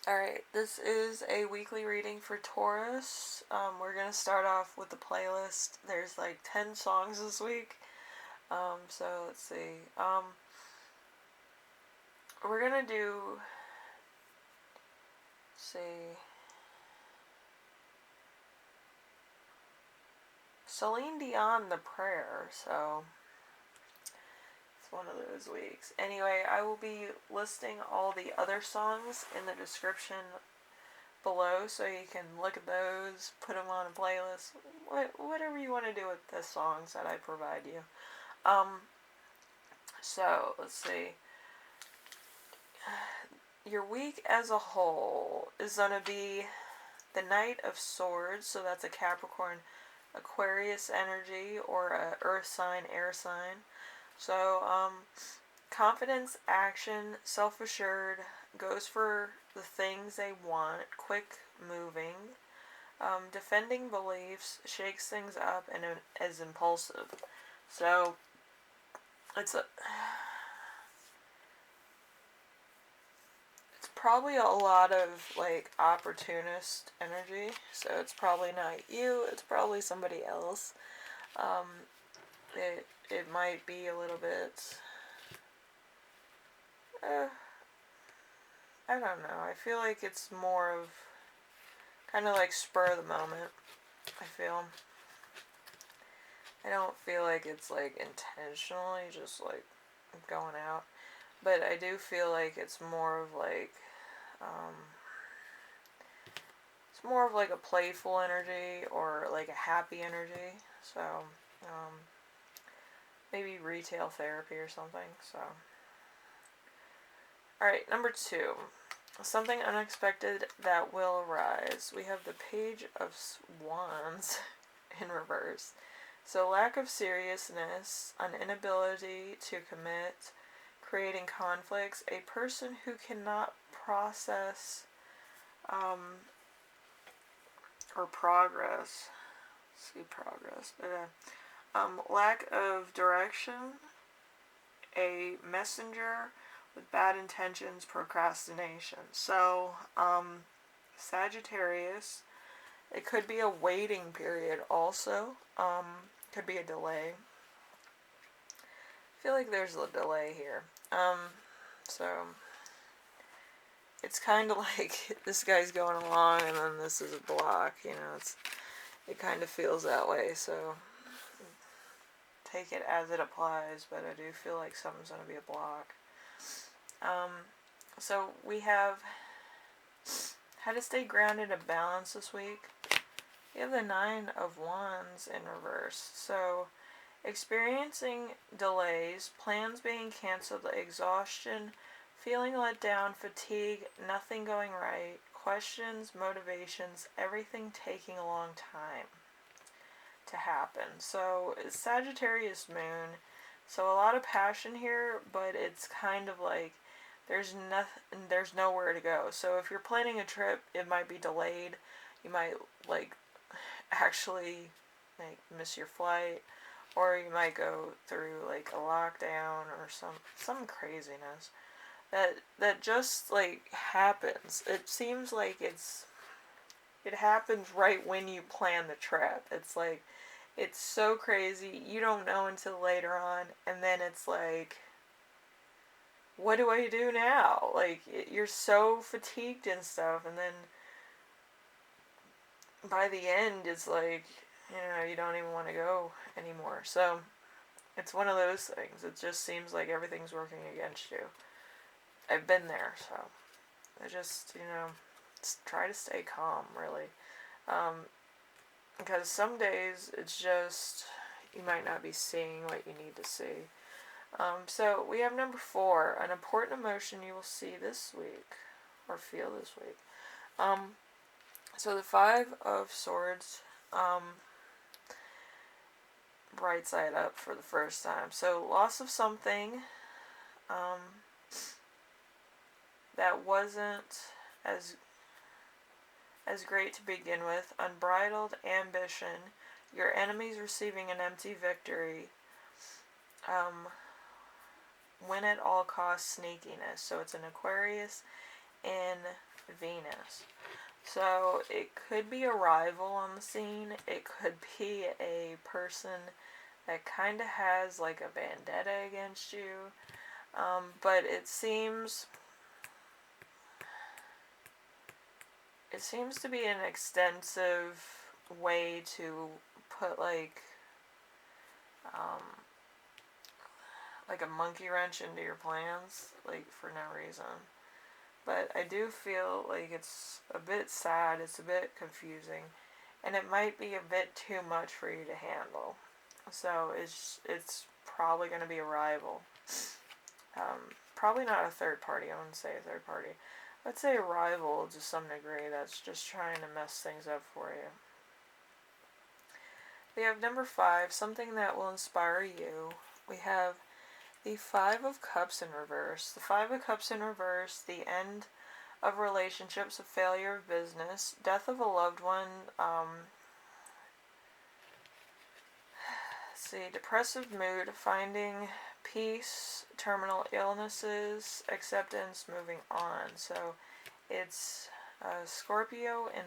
Alright, this is a weekly reading for Taurus. We're going to start off with the playlist. There's like 10 songs this week. So let's see. We're going to do, say, Celine Dion, The Prayer. So it's one of those weeks. Anyway, I will be listing all the other songs in the description below, so you can look at those, put them on a playlist, whatever you want to do with the songs that I provide you. So let's see. Your week as a whole is going to be the Knight of Swords, so that's a Capricorn, Aquarius energy, or a Earth sign, air sign. So, confidence, action, self-assured, goes for the things they want, quick moving, defending beliefs, shakes things up, and is impulsive. So, it's probably a lot of like opportunist energy. So it's probably not you. It's probably somebody else. It might be a little bit. I don't know. I feel like it's more of kind of like spur of the moment. I don't feel like it's like intentionally just like going out, but I do feel like it's more of like it's more of like a playful energy or like a happy energy. So maybe retail therapy or something. So alright, number 2. Something unexpected that will arise. We have the Page of Wands in reverse. So lack of seriousness, an inability to commit, creating conflicts, a person who cannot process or progress. Lack of direction, a messenger with bad intentions, procrastination. So, Sagittarius, it could be a waiting period also. Could be a delay. I feel like there's a delay here. So it's kind of like this guy's going along and then this is a block, it kind of feels that way. So take it as it applies, but I do feel like something's going to be a block. So we have how to stay grounded and balanced this week. We have the 9 of Wands in reverse. So experiencing delays, plans being canceled, exhaustion, feeling let down, fatigue, nothing going right, questions, motivations, everything taking a long time to happen. So it's Sagittarius moon, so a lot of passion here, but it's kind of like there's nowhere to go. So if you're planning a trip, it might be delayed. You might like actually like miss your flight, or you might go through like a lockdown or some craziness that just like happens. It seems like it happens right when you plan the trip. It's like it's so crazy, you don't know until later on, and then it's like, what do I do now? Like, you're so fatigued and stuff, and then by the end, it's like, you don't even want to go anymore. So, it's one of those things. It just seems like everything's working against you. I've been there, so I just, try to stay calm, really. Because some days, it's just, you might not be seeing what you need to see. So we have number 4, an important emotion you will see this week, or feel this week. So the 5 of Swords, right side up for the first time. So loss of something, that wasn't as great to begin with, unbridled ambition, your enemies receiving an empty victory, win at all costs sneakiness. So it's an Aquarius in Venus. So it could be a rival on the scene. It could be a person that kind of has like a vendetta against you. But it seems to be an extensive way to put like a monkey wrench into your plans, like for no reason. But I do feel like it's a bit sad, it's a bit confusing, and it might be a bit too much for you to handle. So it's probably going to be a rival. Probably not a third party. I wouldn't say a third party. I'd say a rival to some degree that's just trying to mess things up for you. We have number 5, something that will inspire you. We have the 5 of Cups in reverse. The 5 of Cups in reverse, the end of relationships, a failure of business, death of a loved one, depressive mood, finding peace, terminal illnesses, acceptance, moving on. So it's Scorpio and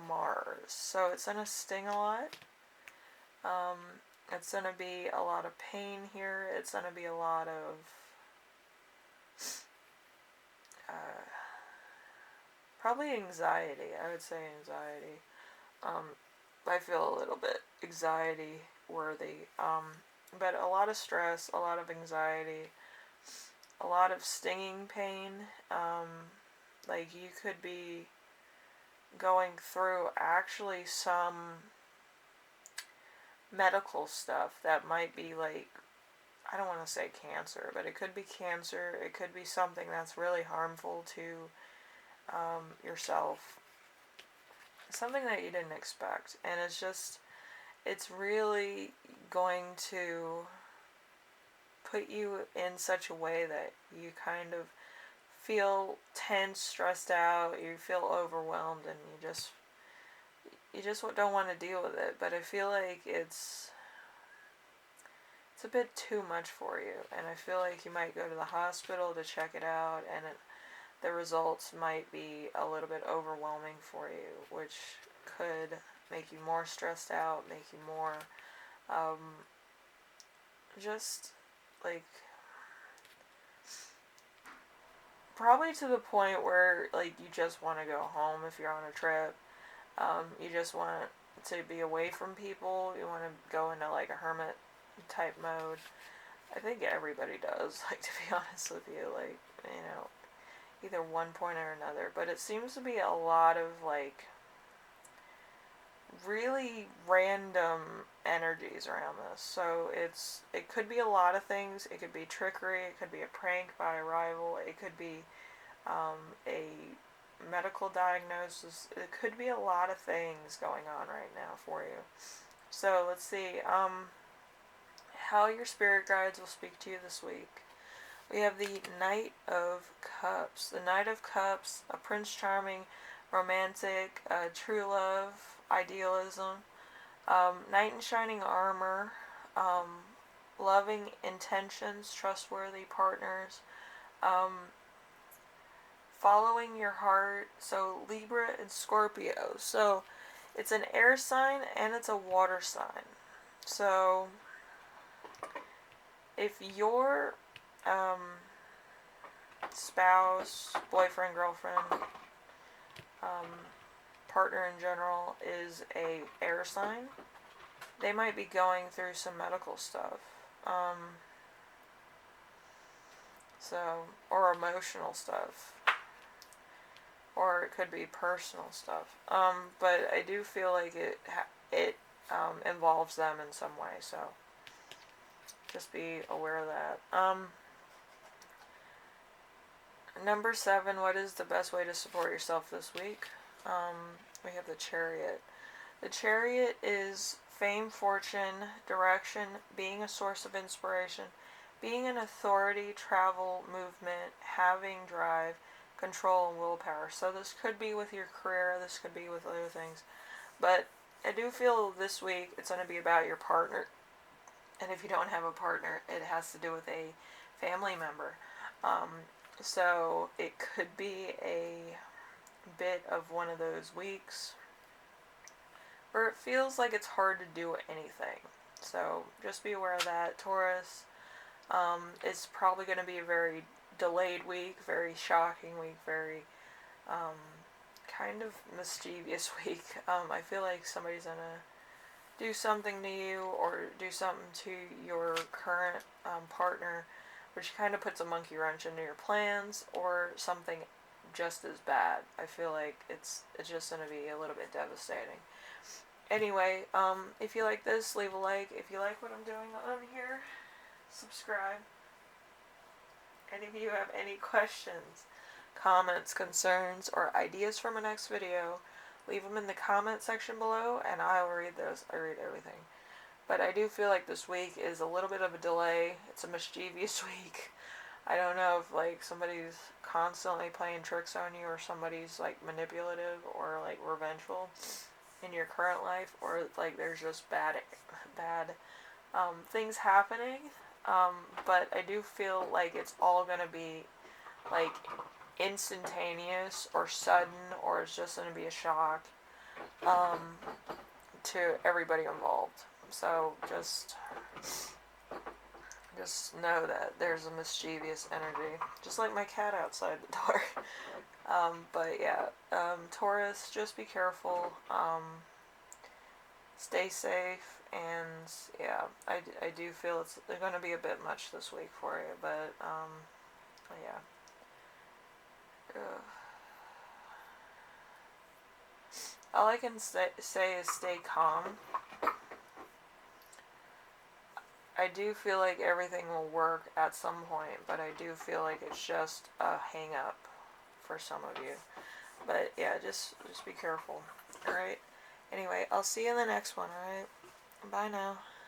Mars. So it's going to sting a lot. It's going to be a lot of pain here. It's going to be a lot of probably anxiety. I would say anxiety. I feel a little bit anxiety worthy. But a lot of stress, a lot of anxiety, a lot of stinging pain. Like you could be going through actually some medical stuff that might be like, I don't want to say cancer, but it could be cancer. It could be something that's really harmful to yourself. Something that you didn't expect. And it's really going to put you in such a way that you kind of feel tense, stressed out, you feel overwhelmed, and you just don't want to deal with it. But I feel like it's a bit too much for you, and I feel like you might go to the hospital to check it out, and the results might be a little bit overwhelming for you, which could make you more stressed out, make you more just like probably to the point where like you just want to go home if you're on a trip. You just want to be away from people. You want to go into like a hermit type mode. I think everybody does, like, to be honest with you, like, you know, either one point or another. But it seems to be a lot of like really random energies around this. So it could be a lot of things. It could be trickery. It could be a prank by a rival. It could be a medical diagnosis. It could be a lot of things going on right now for you. So let's see how your spirit guides will speak to you this week. We have the Knight of Cups. The Knight of Cups, a Prince Charming, romantic, true love, idealism, knight in shining armor, loving intentions, trustworthy partners, following your heart. So Libra and Scorpio. So it's an air sign and it's a water sign. So if your spouse, boyfriend, girlfriend, partner in general is a air sign, they might be going through some medical stuff. Or emotional stuff. Or it could be personal stuff. But I do feel like it involves them in some way, so just be aware of that. Number 7, what is the best way to support yourself this week? We have the Chariot. The Chariot is fame, fortune, direction, being a source of inspiration, being an authority, travel, movement, having drive, control, and willpower. So this could be with your career, this could be with other things. But I do feel this week it's going to be about your partner. And if you don't have a partner, it has to do with a family member. So it could be a bit of one of those weeks where it feels like it's hard to do anything. So just be aware of that, Taurus. It's probably going to be a very delayed week, very shocking week, very kind of mischievous week. I feel like somebody's going to do something to you or do something to your current partner, which kind of puts a monkey wrench into your plans, or something just as bad. I feel like it's just going to be a little bit devastating. Anyway, if you like this, leave a like. If you like what I'm doing on here, subscribe. And if you have any questions, comments, concerns, or ideas for my next video, leave them in the comment section below, and I'll read those. I read everything. But I do feel like this week is a little bit of a delay. It's a mischievous week. I don't know if, like, somebody's constantly playing tricks on you, or somebody's, like, manipulative or, like, revengeful in your current life, or, like, there's just bad things happening. But I do feel like it's all going to be, like, instantaneous or sudden, or it's just going to be a shock to everybody involved. So just know that there's a mischievous energy, just like my cat outside the door. But yeah, Taurus, just be careful, stay safe, and yeah, I do feel it's going to be a bit much this week for you, but yeah. All I can say is stay calm. I do feel like everything will work at some point, but I do feel like it's just a hang up for some of you. But yeah, just be careful. Alright? Anyway, I'll see you in the next one, alright? Bye now.